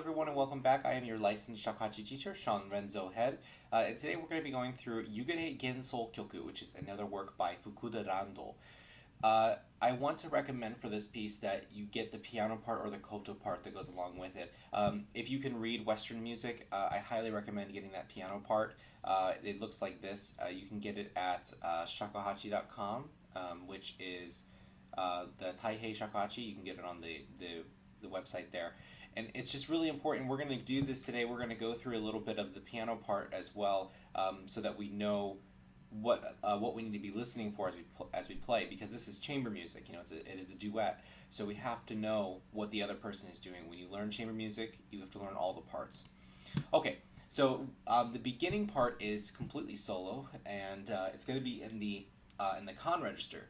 everyone, and welcome back. I am your licensed Shakuhachi teacher, Shawn Renzoh Head. And today we're going to be going through Yugure GensouKyoku, which is another work by Fukuda Rando. I want to recommend for this piece that you get the piano part or the koto part that goes along with it. If you can read Western music, I highly recommend getting that piano part. It looks like this. You can get it at shakuhachi.com, which is the Taihei Shakuhachi. You can get it on the website there. And it's just really important. We're going to do this today. We're going to go through a little bit of the piano part as well, so that we know what we need to be listening for as we play, because this is chamber music. You know, it is a duet, so we have to know what the other person is doing. When you learn chamber music, you have to learn all the parts. Okay, so the beginning part is completely solo, and it's going to be in the con register.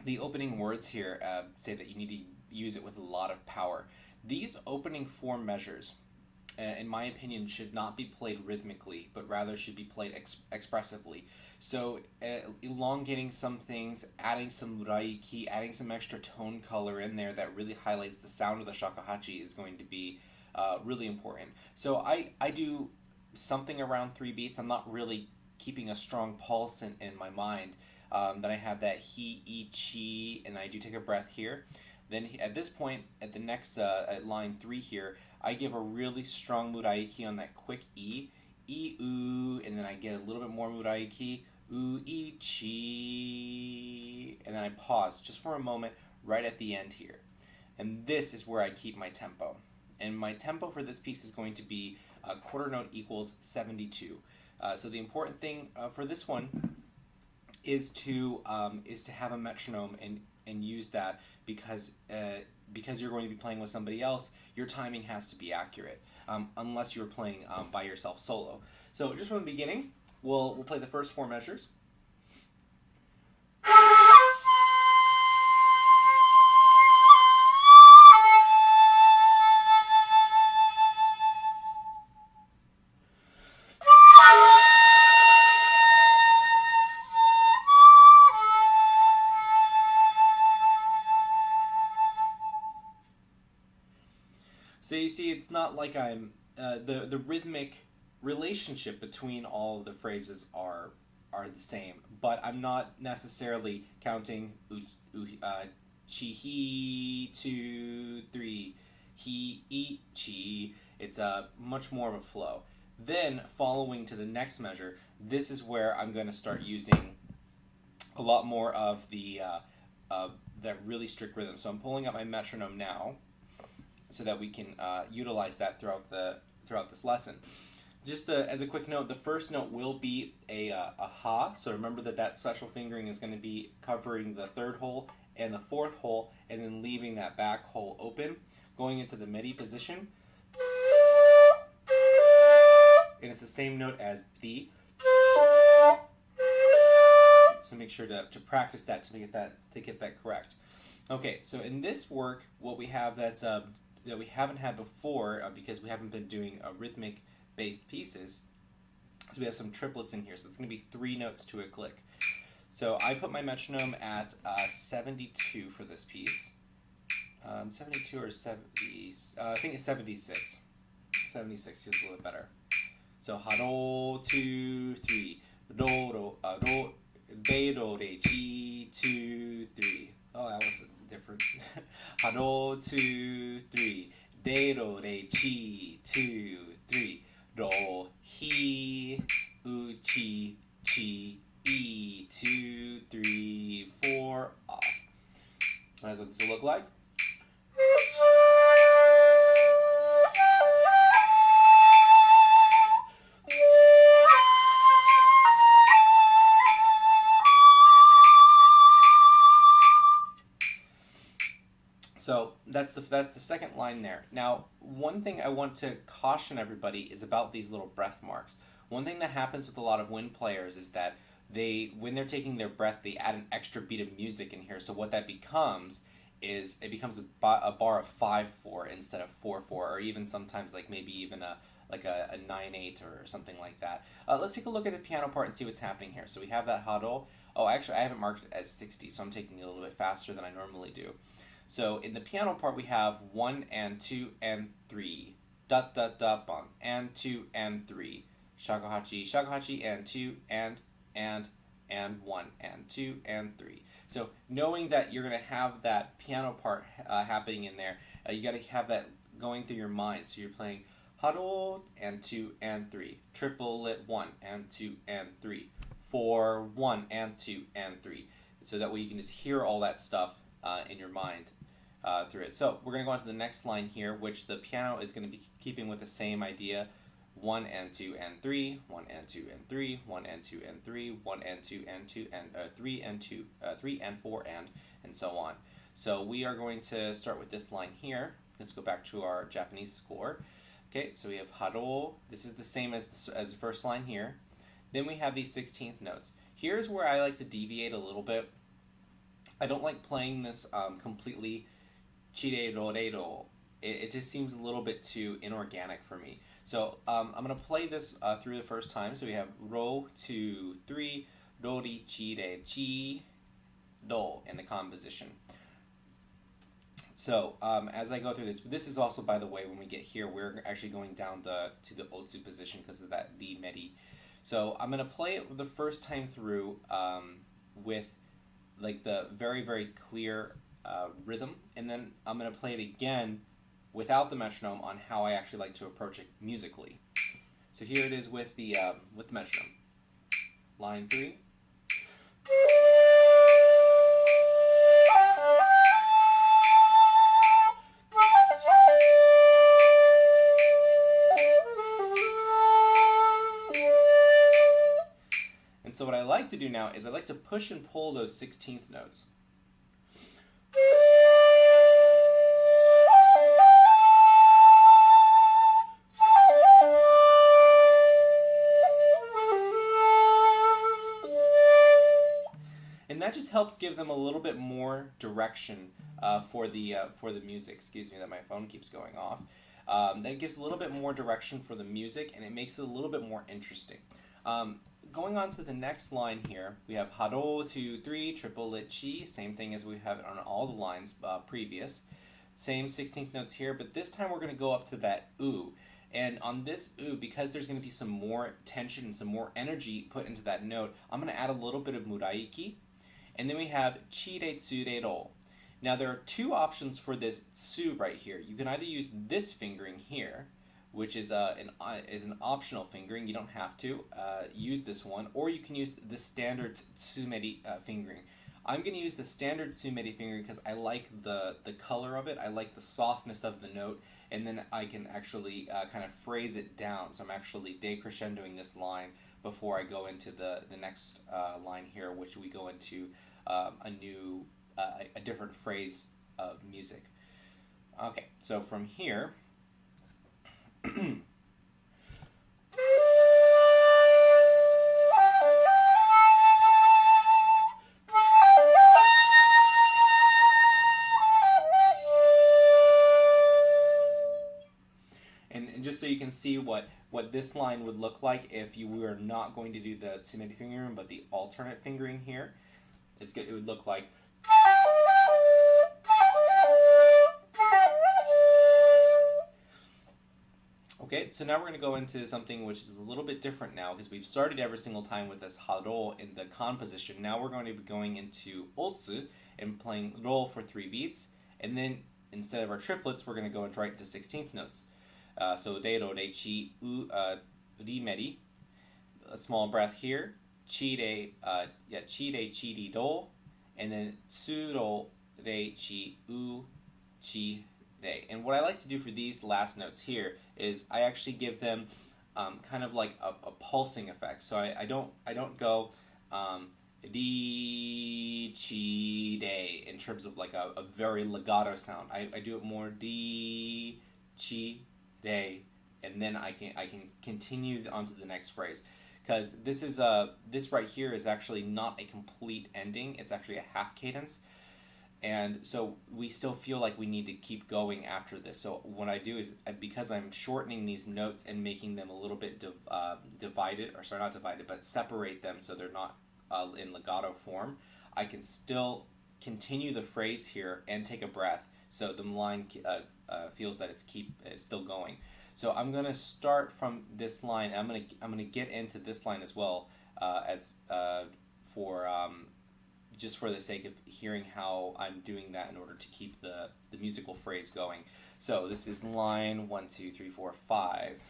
The opening words here say that you need to use it with a lot of power. These opening four measures, in my opinion, should not be played rhythmically, but rather should be played expressively. So elongating some things, adding some muraiki, adding some extra tone color in there that really highlights the sound of the shakuhachi is going to be really important. So I do something around 3 beats. I'm not really keeping a strong pulse in my mind. Then I have that hi, I, chi, and I do take a breath here. Then at this point, at the next at line 3 here, I give a really strong muraiki on that quick I, oo, and then I get a little bit more muraiki, oo, I, chi, and then I pause just for a moment right at the end here. And this is where I keep my tempo. And my tempo for this piece is going to be a quarter note equals 72. So the important thing for this one is to have a metronome and use that, because you're going to be playing with somebody else, your timing has to be accurate, unless you're playing by yourself solo. So just from the beginning, we'll play the first 4 measures. So you see, it's not like I'm the rhythmic relationship between all of the phrases are the same, but I'm not necessarily counting chi, hi, 2, 3, hi, I, chi. It's much more of a flow. Then following to the next measure, this is where I'm going to start using a lot more of that really strict rhythm. So I'm pulling up my metronome now, so that we can utilize that throughout this lesson. Just as a quick note, the first note will be a ha, so remember that special fingering is going to be covering the 3rd hole and the 4th hole, and then leaving that back hole open, going into the midi position, and it's the same note as the, so make sure to practice that to get that correct. Okay, so in this work, what we have that we haven't had before, because we haven't been doing rhythmic based pieces, so we have some triplets in here, so it's going to be 3 notes to a click. So I put my metronome at 72 for this piece. 72 or 70, I think it's 76. 76 feels a little bit better. So ha, ro, 2, 3, ro, re, ro, re, chi, 2, 3. Oh, that was different. Ha, ro, 2, 3, ro, re, chi, 2, 3, ro, hi, u, chi, chi, I, 2, 3, 4, off. That's what this will look like. So that's the second line there. Now, one thing I want to caution everybody is about these little breath marks. One thing that happens with a lot of wind players is that when they're taking their breath, they add an extra beat of music in here. So what that becomes is a bar of 5/4 instead of 4/4, or even sometimes like maybe even a 9/8 or something like that. Let's take a look at the piano part and see what's happening here. So we have that ha, ro. Oh, actually, I haven't marked it as 60, so I'm taking it a little bit faster than I normally do. So in the piano part, we have 1 and 2 and 3. Da da da bang. And 2 and 3. Shakuhachi, shakuhachi, and 2 and 1 and 2 and 3. So knowing that you're going to have that piano part happening in there, you got to have that going through your mind. So you're playing haro and 2 and 3, triplet 1 and 2 and 3, 4 1 and 2 and 3. So that way you can just hear all that stuff in your mind through it. So we're going to go on to the next line here, which the piano is going to be keeping with the same idea. 1 and 2 and 3, 1 and 2 and 3, 1 and 2 and 3, 1 and 2 and 2 and 3 and 2, 3 and 4 and so on. So we are going to start with this line here. Let's go back to our Japanese score. Okay, so we have haro. This is the same as the first line here. Then we have these 16th notes. Here's where I like to deviate a little bit. I don't like playing this completely chire ro re ro. It just seems a little bit too inorganic for me. So I'm going to play this through the first time. So we have ro, 2, 3, ro, ri, chi, re, chi, do in the composition. So as I go through this is also, by the way, when we get here, we're actually going down to the otsu position because of that ri, meri. So I'm going to play it the first time through with like the very, very clear rhythm. And then I'm going to play it again without the metronome on how I actually like to approach it musically. So here it is with the metronome. Line 3. And so what I like to do now is I like to push and pull those 16th notes. And that just helps give them a little bit more direction for the music. Excuse me, that my phone keeps going off. That gives a little bit more direction for the music, and it makes it a little bit more interesting. Going on to the next line here, we have haro, 2, 3, triplet chi, same thing as we have it on all the lines previous. Same 16th notes here, but this time we're going to go up to that u. And on this u, because there's going to be some more tension and some more energy put into that note, I'm going to add a little bit of muraiki. And then we have chi re tsu re ro. Now there are two options for this tsu right here. You can either use this fingering here, which is an optional fingering. You don't have to use this one, or you can use the standard tsumeri fingering. I'm going to use the standard tsumeri fingering because I like the color of it. I like the softness of the note, and then I can actually kind of phrase it down. So I'm actually decrescendoing this line before I go into the next line here, which we go into a different phrase of music. Okay, so from here. And just so you can see what this line would look like if you were not going to do the tsumeri fingering, but the alternate fingering here, it would look like. Okay, so now we're going to go into something which is a little bit different now because we've started every single time with this haro in the kan position. Now we're going to be going into otsu and playing ro for 3 beats, and then instead of our triplets, we're going to go right into 16th notes. So re ro re chi u ri meri, a small breath here, chi re chi ri do, and then tsu ro re chi u chi re. And what I like to do for these last notes here is I actually give them kind of like a pulsing effect. So I don't go ri chi re in terms of like a very legato sound. I do it more ri chi re, and then I can continue onto the next phrase, because this right here is actually not a complete ending. It's actually a half cadence. And so we still feel like we need to keep going after this. So what I do is, because I'm shortening these notes and making them a little bit divided, or sorry, not divided, but separate them so they're not in legato form, I can still continue the phrase here and take a breath, so the line feels that it's still going. So I'm gonna start from this line. I'm gonna get into this line as well, for just for the sake of hearing how I'm doing that in order to keep the musical phrase going. So this is line 1, 2, 3, 4, 5.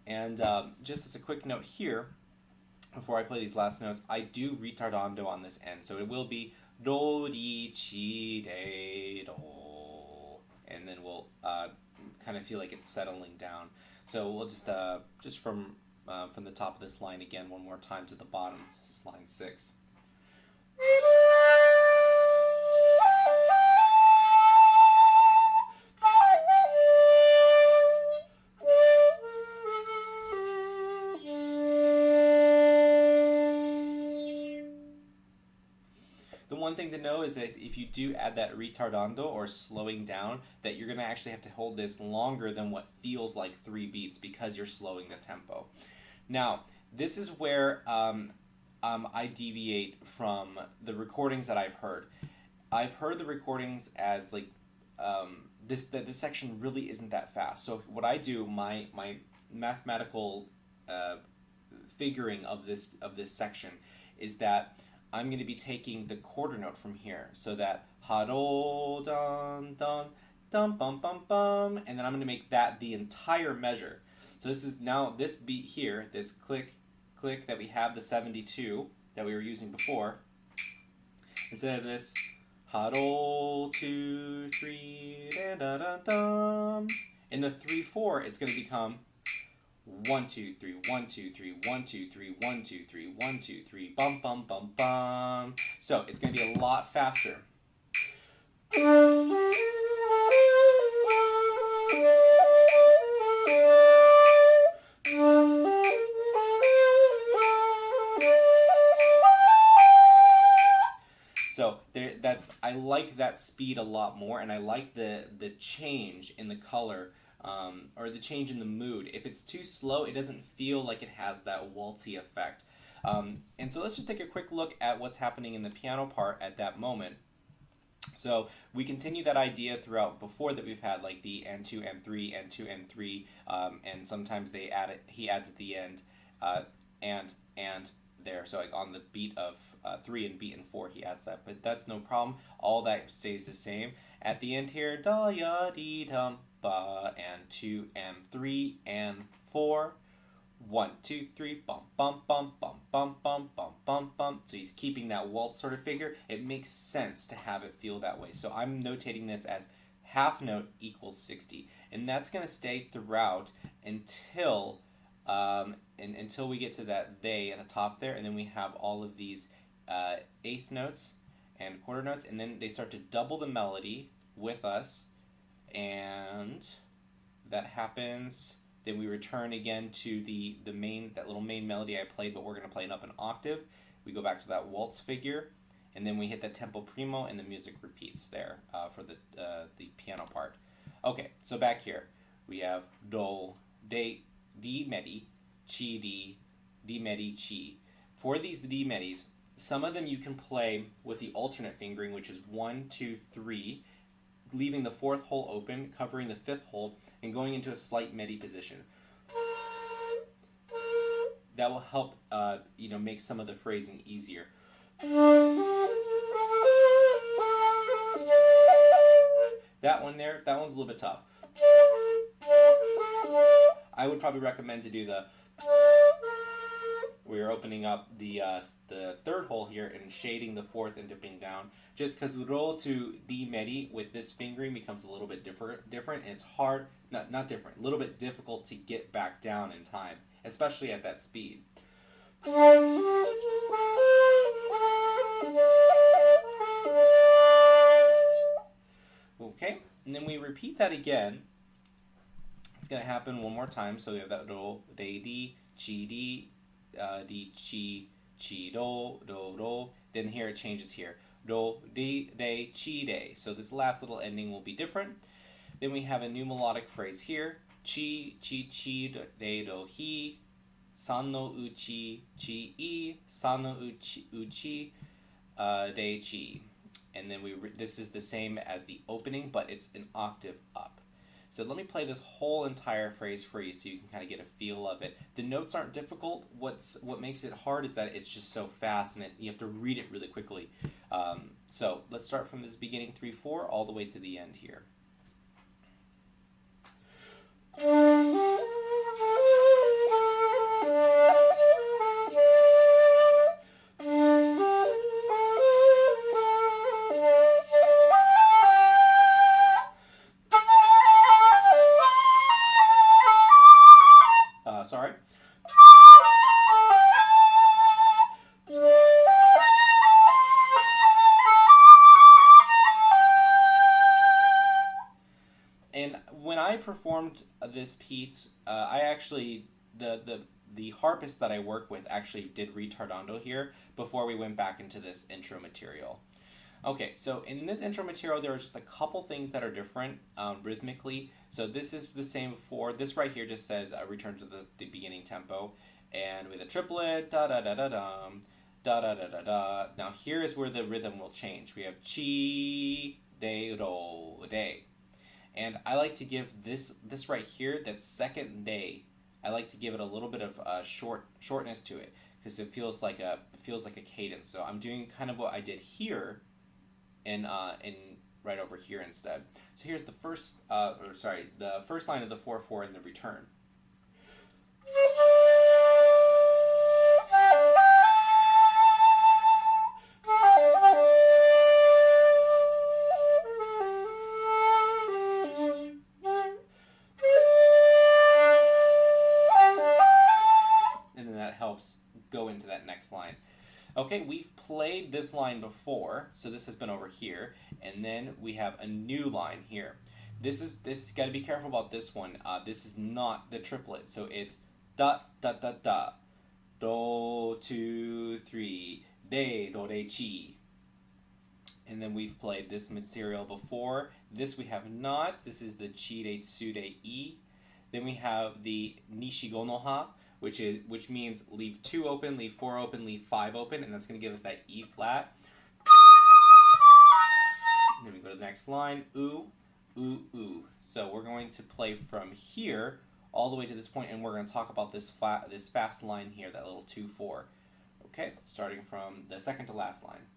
And just as a quick note here, before I play these last notes, I do ritardando on this end, so it will be do, ri, chi, de, do, and then we'll kind of feel like it's settling down. So we'll just from the top of this line again one more time to the bottom. This is line 6. One thing to know is that if you do add that ritardando or slowing down, that you're going to actually have to hold this longer than what feels like 3 beats because you're slowing the tempo. Now, this is where I deviate from the recordings that I've heard. I've heard the recordings as like this section really isn't that fast. So what I do, my mathematical figuring of this section is that I'm going to be taking the quarter note from here, so that ha-do, dum, dum, dum, bum, bum, bum, and then I'm going to make that the entire measure. So this is now this beat here, this click, click that we have, the 72 that we were using before. Instead of this ha-do, 2, 3, da da da dum, in the 3/4, it's going to become 1, 2, 3, 1, 2, 3, 1, 2, 3, 1, 2, 3, 1, 2, 3, bum, bum, bum, bum. So it's going to be a lot faster. So I like that speed a lot more, and I like the change in the color. Or the change in the mood. If it's too slow, it doesn't feel like it has that waltzy effect. And so let's just take a quick look at what's happening in the piano part at that moment. So we continue that idea throughout before that we've had like the N2, N3, N2, N3, and sometimes he adds at the end, and there. So like on the beat of 3 and beat in 4, he adds that, but that's no problem. All that stays the same. At the end here, da ya dee dum ba, and 2 and 3 and 4. 1, 2, 3, bum bum bum bum bum bum bum bum bum. So he's keeping that waltz sort of figure. It makes sense to have it feel that way. So I'm notating this as half note equals 60, and that's going to stay throughout until until we get to that they at the top there, and then we have all of these eighth notes and quarter notes, and then they start to double the melody with us, and that happens. Then we return again to that little main melody I played, but we're going to play it up an octave. We go back to that waltz figure, and then we hit that tempo primo, and the music repeats there for the piano part. Okay, so back here we have do, de, di medi, chi di, medi chi. For these di medis, some of them you can play with the alternate fingering, which is 1, 2, 3, leaving the fourth hole open, covering the fifth hole, and going into a slight medi position. That will help, make some of the phrasing easier. That one there, that one's a little bit tough. I would probably recommend to do the. We're opening up the third hole here and shading the fourth and dipping down, just because roll to di medi with this fingering becomes a little bit different, and it's hard, not different, a little bit difficult to get back down in time, especially at that speed. Okay, and then we repeat that again. It's going to happen one more time. So we have that do, de, di, chi, do. Then here it changes here. Do, de, chi, de. So this last little ending will be different. Then we have a new melodic phrase here. Chi, de, do, hi. San no uchi, chi, I. San no uchi, de, chi. And then this is the same as the opening, but it's an octave up. So let me play this whole entire phrase for you so you can kind of get a feel of it. The notes aren't difficult. What makes it hard is that it's just so fast and you have to read it really quickly. So let's start from this beginning 3/4 all the way to the end here. Sorry. And when I performed this piece, I actually, the harpist that I work with actually did retardando here before we went back into this intro material. Okay, so in this intro material, there are just a couple things that are different rhythmically. So this is the same before. This right here just says return to the beginning tempo. And with a triplet, da-da-da-da-dum, da-da-da-da-da. Now here is where the rhythm will change. We have chi, de, ro, de. And I like to give this right here, that second de, I like to give it a little bit of shortness to it because it feels like a cadence. So I'm doing kind of what I did here in right over here instead. So here's the first the first line of the 4/4 in the return. And then that helps go into that next line. Okay, we've played this line before, so this has been over here, and then we have a new line here. This got to be careful about this one. This is not the triplet, so it's da da da da, do 2 3, de do de chi. And then we've played this material before. This we have not. This is the chi de tsu de i. Then we have the nishigo no ha, which means leave 2 open, leave 4 open, leave 5 open, and that's going to give us that E flat. Then we go to the next line, oo, oo, oo. So we're going to play from here all the way to this point, and we're going to talk about this fast line here, that little 2/4. Okay, starting from the second to last line.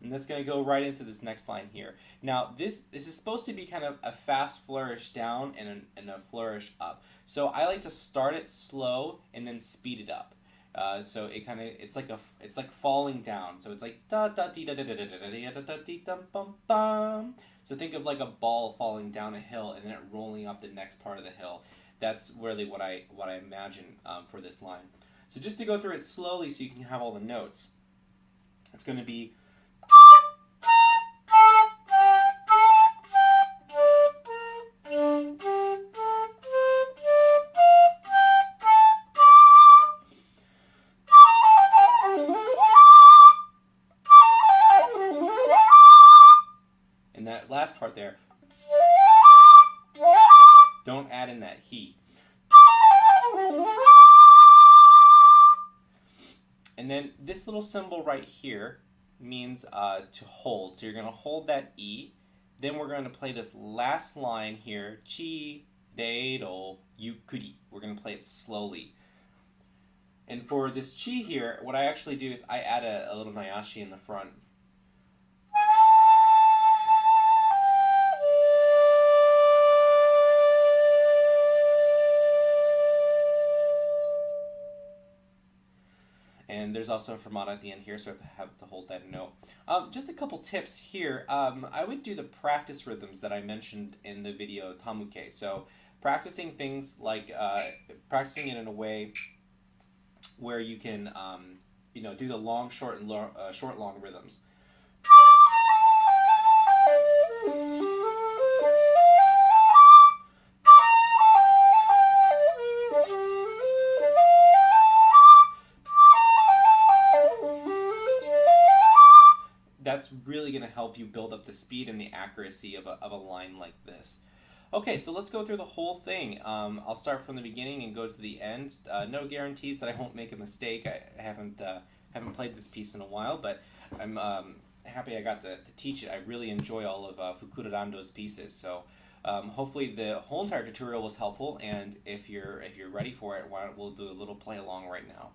That's going to go right into this next line here. Now, this is supposed to be kind of a fast flourish down and a flourish up. So I like to start it slow and then speed it up. So it's like falling down. So it's like da da dee da da da da da da da dee dum bum bum. So think of like a ball falling down a hill and then it rolling up the next part of the hill. That's really what I imagine for this line. So just to go through it slowly so you can have all the notes. It's going to be. And that last part there, don't add in that he. And then this little symbol right here means to hold. So you're going to hold that E. Then we're going to play this last line here, chi, de, do, yukuri. We're going to play it slowly. And for this chi here, what I actually do is I add a little nayashi in the front. and there's also a fermata at the end here, so I have to hold that note. Just a couple tips here. I would do the practice rhythms that I mentioned in the video Tamuke. So practicing things like practicing it in a way where you can do the long, short, and short, long rhythms. That's really going to help you build up the speed and the accuracy of a line like this. Okay, so let's go through the whole thing. I'll start from the beginning and go to the end. No guarantees that I won't make a mistake. I haven't played this piece in a while, but I'm happy I got to teach it. I really enjoy all of Fukuda Rando's pieces. So hopefully the whole entire tutorial was helpful, and if you're ready for it, we'll do a little play along right now.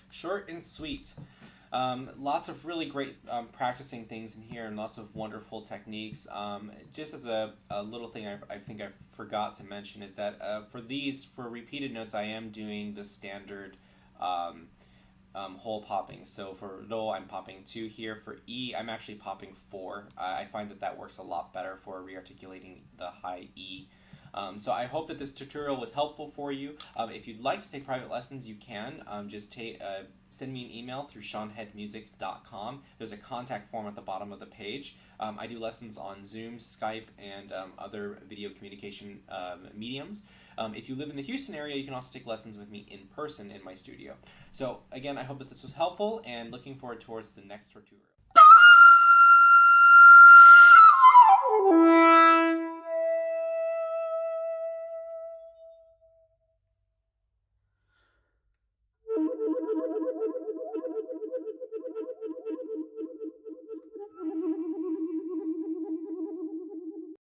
Short and sweet. Lots of really great practicing things in here, and lots of wonderful techniques. Just as a little thing I think I forgot to mention is that for repeated notes, I am doing the standard whole popping. So for Do, I'm popping 2 here. For E, I'm actually popping 4. I find that works a lot better for rearticulating the high E. So I hope that this tutorial was helpful for you. If you'd like to take private lessons, you can. Just send me an email through shawnheadmusic.com. There's a contact form at the bottom of the page. I do lessons on Zoom, Skype, and other video communication mediums. If you live in the Houston area, you can also take lessons with me in person in my studio. So again, I hope that this was helpful, and looking forward towards the next tutorial.